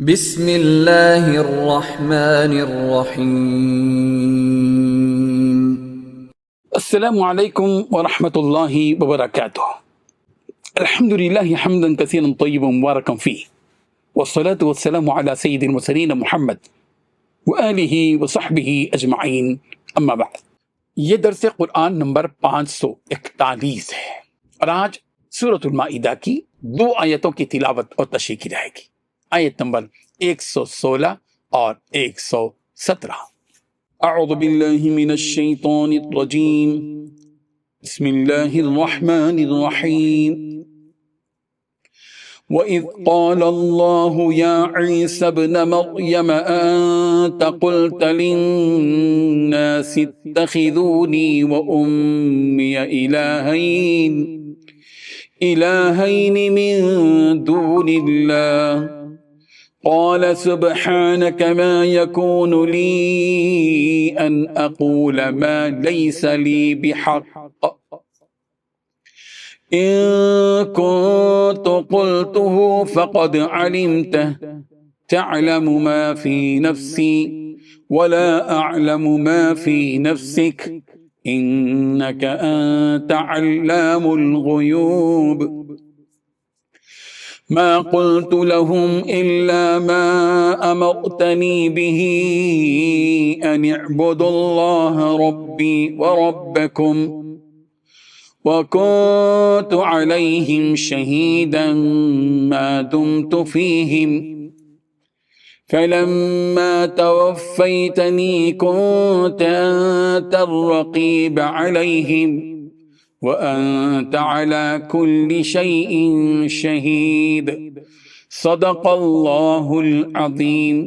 بسم اللہ الرحمن الرحیم۔ السلام علیکم ورحمۃ اللہ وبرکاتہ۔ الحمدللہ حمدا کثیرا طیبا مبارکا فیہ، والصلاة والسلام علی سید المرسلین محمد وآلہ وصحبہ اجمعین، اما بعد۔ یہ درس قرآن نمبر 541 ہے اور آج سورۃ المائدہ کی 2 آیتوں کی تلاوت اور تشریح کی جائے گی، آیت نمبر 116 اور 117۔ اعوذ باللہ من الشیطان الرجیم، بسم اللہ الرحمن الرحیم۔ وَإِذْ قَالَ اللَّهُ يَا عِيسَى ابْنَ مَرْيَمَ أَنْتَ قُلْتَ لِلنَّاسِ اتَّخِذُونِي وَأُمِّيَ إِلَٰهَيْنِ مِن دُونِ اللَّهِ قال سبحانك ما يكون لي أن أقول ما ليس لي بحق إن كنت قلته فقد علمته تعلم ما في نفسي ولا أعلم ما في نفسك إنك أنت علام الغيوب ما قلت لهم إلا ما أمرتني به أن اعبدوا الله ربي وربكم وكنت عليهم شهيدا ما دمت فيهم فلما توفيتني كنت أنت الرقيب عليهم وأنت على كل شيء شهيد صدق اللہ العظیم۔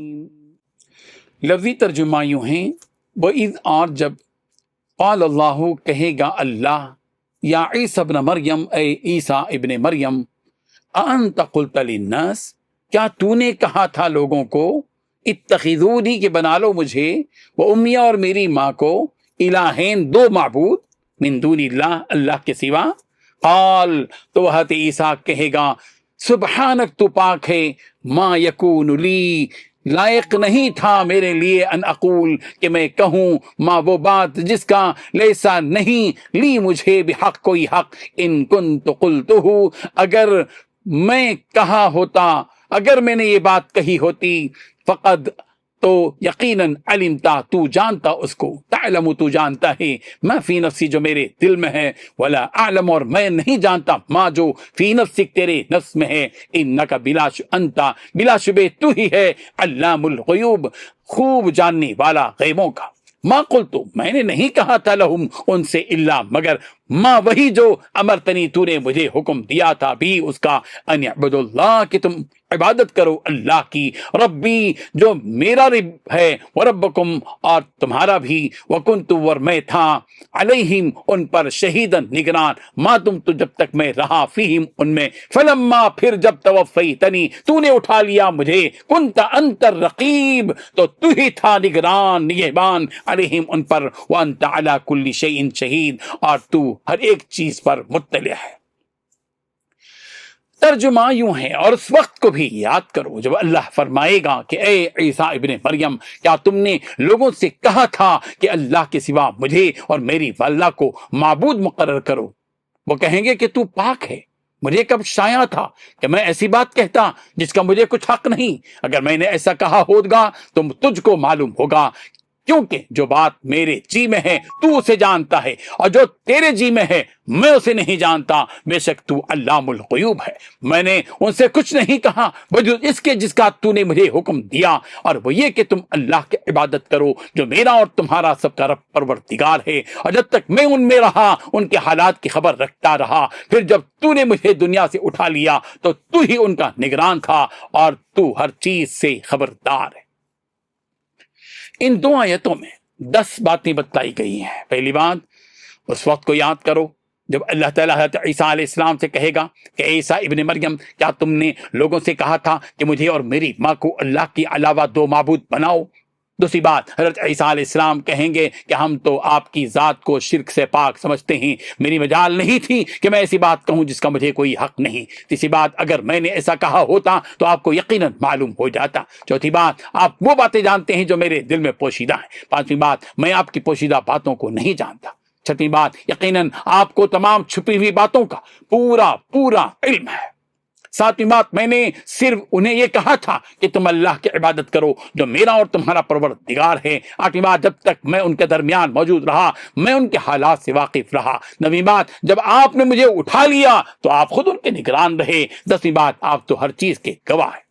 لفظی ترجمہ یوں ہیں، وَإِذْ اور جب، قال اللہ کہے گا اللہ، یا عیسیٰ ابن مریم اے عیسیٰ ابن مریم، أَأَنْتَ قُلْتَ لِلنَّاسِ کیا تو نے کہا تھا لوگوں کو، اتخذونی کہ بنا لو مجھے، وأمی اور میری ماں کو، الہین 2 معبود، من دون اللہ اللہ کے سوا۔ قال تو حضرت عیسیٰ کہے گا، سبحانک تو پاک ہے، ما یکون لی لائق نہیں تھا میرے لیے، ان اقول کہ میں کہوں، ما وہ بات جس کا لیسا نہیں لی مجھے بحق کوئی حق، ان کنت قلتہ اگر میں کہا ہوتا، اگر میں نے یہ بات کہی ہوتی، فقد تو یقیناً علمتا تو جانتا اس کو، تعلم تو جانتا ہے، ما فی نفسی جو میرے دل میں ہے، ولا اعلم اور میں نہیں جانتا، ما جو فی نفسک تیرے نفس میں ہے، انک انتا بلا شبہ تو ہی ہے، علام الغیوب خوب جاننے والا غیبوں کا۔ ما قلتو میں نے نہیں کہا تھا لہم ان سے، الا مگر ما وہی جو امرتنی تو نے مجھے حکم دیا تھا بھی اس کا، ان اعبدوا اللہ کہ تم عبادت کرو اللہ کی، ربی جو میرا رب ہے، وربکم اور تمہارا بھی، وکنت اور میں تھا، علیہم ان پر شہیدن نگران، ما تم تو جب تک میں رہا، فیہم ان میں، فلما پھر جب توفیتنی تو نے اٹھا لیا مجھے، کنت انت الرقیب تو ہی تھا نگران نگہبان، علیہم ان پر، وانت علی کل شیء شہید اور تو ہر ایک چیز پر مطلع ہے۔ ترجمہ یوں ہے، اور اس وقت کو بھی یاد کرو جب اللہ فرمائے گا کہ اے عیسیٰ ابن مریم کیا تم نے لوگوں سے کہا تھا کہ اللہ کے سوا مجھے اور میری والدہ کو معبود مقرر کرو، وہ کہیں گے کہ تو پاک ہے، مجھے کب شایع تھا کہ میں ایسی بات کہتا جس کا مجھے کچھ حق نہیں، اگر میں نے ایسا کہا ہوگا تو تجھ کو معلوم ہوگا، کیونکہ جو بات میرے جی میں ہے تو اسے جانتا ہے، اور جو تیرے جی میں ہے میں اسے نہیں جانتا، بے شک تو علام الغیوب ہے۔ میں نے ان سے کچھ نہیں کہا وجود اس کے جس کا تو نے مجھے حکم دیا، اور وہ یہ کہ تم اللہ کی عبادت کرو جو میرا اور تمہارا سب کا رب پروردگار ہے، اور جب تک میں ان میں رہا ان کے حالات کی خبر رکھتا رہا، پھر جب تو نے مجھے دنیا سے اٹھا لیا تو تو ہی ان کا نگران تھا، اور تو ہر چیز سے خبردار ہے۔ ان 2 آیتوں میں 10 باتیں بتائی گئی ہیں۔ پہلی بات، اس وقت کو یاد کرو جب اللہ تعالیٰ حضرت عیسیٰ علیہ السلام سے کہے گا کہ عیسیٰ ابن مریم کیا تم نے لوگوں سے کہا تھا کہ مجھے اور میری ماں کو اللہ کے علاوہ 2 معبود بناؤ، دوسری بات، حضرت عیسیٰ علیہ السلام کہیں گے کہ ہم تو آپ کی ذات کو شرک سے پاک سمجھتے ہیں، میری مجال نہیں تھی کہ میں ایسی بات کہوں جس کا مجھے کوئی حق نہیں۔ تیسری بات، اگر میں نے ایسا کہا ہوتا تو آپ کو یقیناً معلوم ہو جاتا۔ چوتھی بات، آپ وہ باتیں جانتے ہیں جو میرے دل میں پوشیدہ ہیں۔ پانچویں بات، میں آپ کی پوشیدہ باتوں کو نہیں جانتا۔ چھٹی بات، یقیناً آپ کو تمام چھپی ہوئی باتوں کا پورا علم ہے۔ ساتویں بات، میں نے صرف انہیں یہ کہا تھا کہ تم اللہ کی عبادت کرو جو میرا اور تمہارا پروردگار ہے۔ آٹھویں بات، جب تک میں ان کے درمیان موجود رہا میں ان کے حالات سے واقف رہا۔ نویں بات، جب آپ نے مجھے اٹھا لیا تو آپ خود ان کے نگران رہے۔ دسویں بات، آپ تو ہر چیز کے گواہ ہیں۔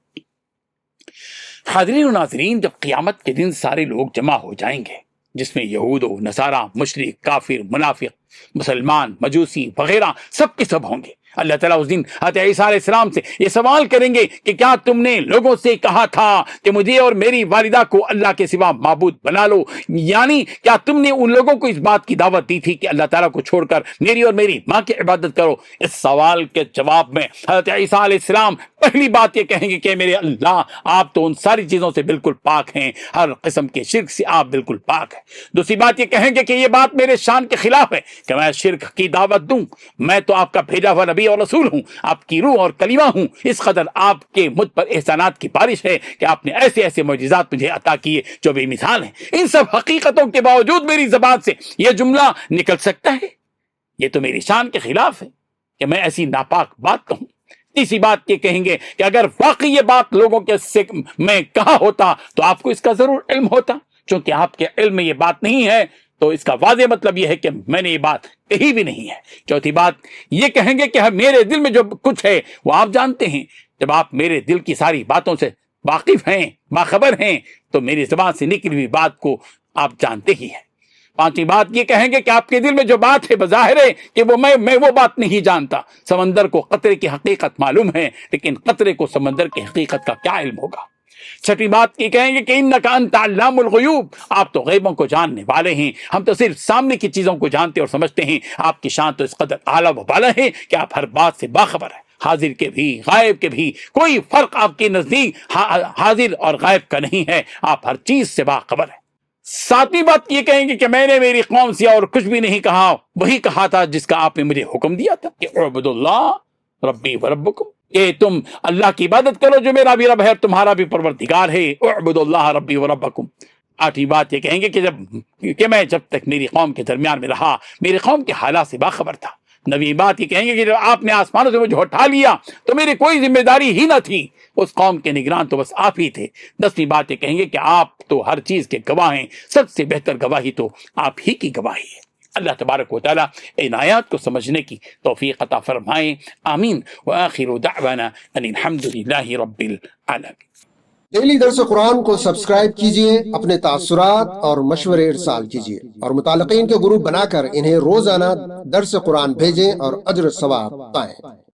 حاضرین و ناظرین، جب قیامت کے دن سارے لوگ جمع ہو جائیں گے، جس میں یہود و نصارہ، مشرک، کافر، منافق، مسلمان، مجوسی وغیرہ سب کے سب ہوں گے، اللہ تعالیٰ اس دن حضرت عیسیٰ علیہ السلام سے یہ سوال کریں گے کہ کیا تم نے لوگوں سے کہا تھا کہ مجھے اور میری والدہ کو اللہ کے سوا معبود بنا لو؟ یعنی کیا تم نے ان لوگوں کو اس بات کی دعوت دی تھی کہ اللہ تعالیٰ کو چھوڑ کر میری اور میری ماں کی عبادت کرو؟ اس سوال کے جواب میں حضرت عیسیٰ علیہ السلام پہلی بات یہ کہیں گے کہ میرے اللہ، آپ تو ان ساری چیزوں سے بالکل پاک ہیں، ہر قسم کے شرک سے آپ بالکل پاک ہیں۔ دوسری بات یہ کہیں گے کہ یہ بات میرے شان کے خلاف ہے کہ میں شرک کی دعوت دوں، میں تو آپ کا بھیجا ہوا نبی اور رسول ہوں، آپ کی روح اور کلمہ ہوں، اس قدر آپ کے مجھ پر احسانات کی بارش ہے کہ آپ نے ایسے ایسے معجزات مجھے عطا کیے جو بے مثال ہیں۔ ان سب حقیقتوں کے باوجود میری زبان سے یہ جملہ نکل سکتا ہے؟ یہ تو میری شان کے خلاف ہے کہ میں ایسی ناپاک بات کہوں۔ تیسری بات یہ کہیں گے کہ اگر واقعی یہ بات لوگوں کے سے میں کہا ہوتا تو آپ کو اس کا ضرور علم ہوتا، چونکہ آپ کے علم میں یہ بات نہیں ہے تو اس کا واضح مطلب یہ ہے کہ میں نے یہ بات کہی بھی نہیں ہے۔ چوتھی بات یہ کہیں گے کہ میرے دل میں جو کچھ ہے وہ آپ جانتے ہیں، جب آپ میرے دل کی ساری باتوں سے واقف ہیں، باخبر ہیں، تو میری زبان سے نکلی ہوئی بات کو آپ جانتے ہی ہیں۔ پانچویں بات یہ کہیں گے کہ آپ کے دل میں جو بات ہے بظاہر ہے کہ میں وہ بات نہیں جانتا۔ سمندر کو قطرے کی حقیقت معلوم ہے، لیکن قطرے کو سمندر کی حقیقت کا کیا علم ہوگا؟ چھٹی بات یہ کہیں گے کہ انک انت علام الغیوب، آپ تو غیبوں کو جاننے والے ہیں، ہم تو صرف سامنے کی چیزوں کو جانتے اور سمجھتے ہیں، آپ کی شان تو اس قدر اعلیٰ و بالا ہے کہ آپ ہر بات سے باخبر ہیں، حاضر کے بھی غائب کے بھی کوئی فرق آپ کے نزدیک حاضر اور غائب کا نہیں ہے، آپ ہر چیز سے باخبر ہیں۔ ساتویں بات یہ کہیں گے کہ میں نے میری قوم سے اور کچھ بھی نہیں کہا، وہی کہا تھا جس کا آپ نے مجھے حکم دیا تھا کہ اعبدوا اللہ ربی و ربکم، کہ تم اللہ کی عبادت کرو جو میرا بھی رب ہے اور تمہارا بھی پروردگار ہے، اعبدوا اللہ ربی و ربکم۔ آٹھویں بات یہ کہیں گے کہ میں جب تک میری قوم کے درمیان میں رہا میری قوم کے حالات سے باخبر تھا۔ نویں بات یہ کہیں گے کہ جب آپ نے آسمانوں سے مجھے اٹھا لیا تو میری کوئی ذمہ داری ہی نہ تھی، اس قوم کے نگران تو بس آپ ہی تھے۔ دسویں بات یہ کہیں گے کہ آپ تو ہر چیز کے گواہ ہیں، سب سے بہتر گواہی تو آپ ہی کی گواہی ہے۔ اللہ تبارک و تعالیٰ ان آیات کو سمجھنے کی توفیق عطا فرمائے، آمین۔ وآخر دعوانا ان الحمد للہ رب العالمین۔ ڈیلی درس قرآن کو سبسکرائب کیجئے، اپنے تاثرات اور مشورے ارسال کیجئے اور متعلقین کے گروپ بنا کر انہیں روزانہ درس قرآن بھیجیں اور اجر ثواب پائیں۔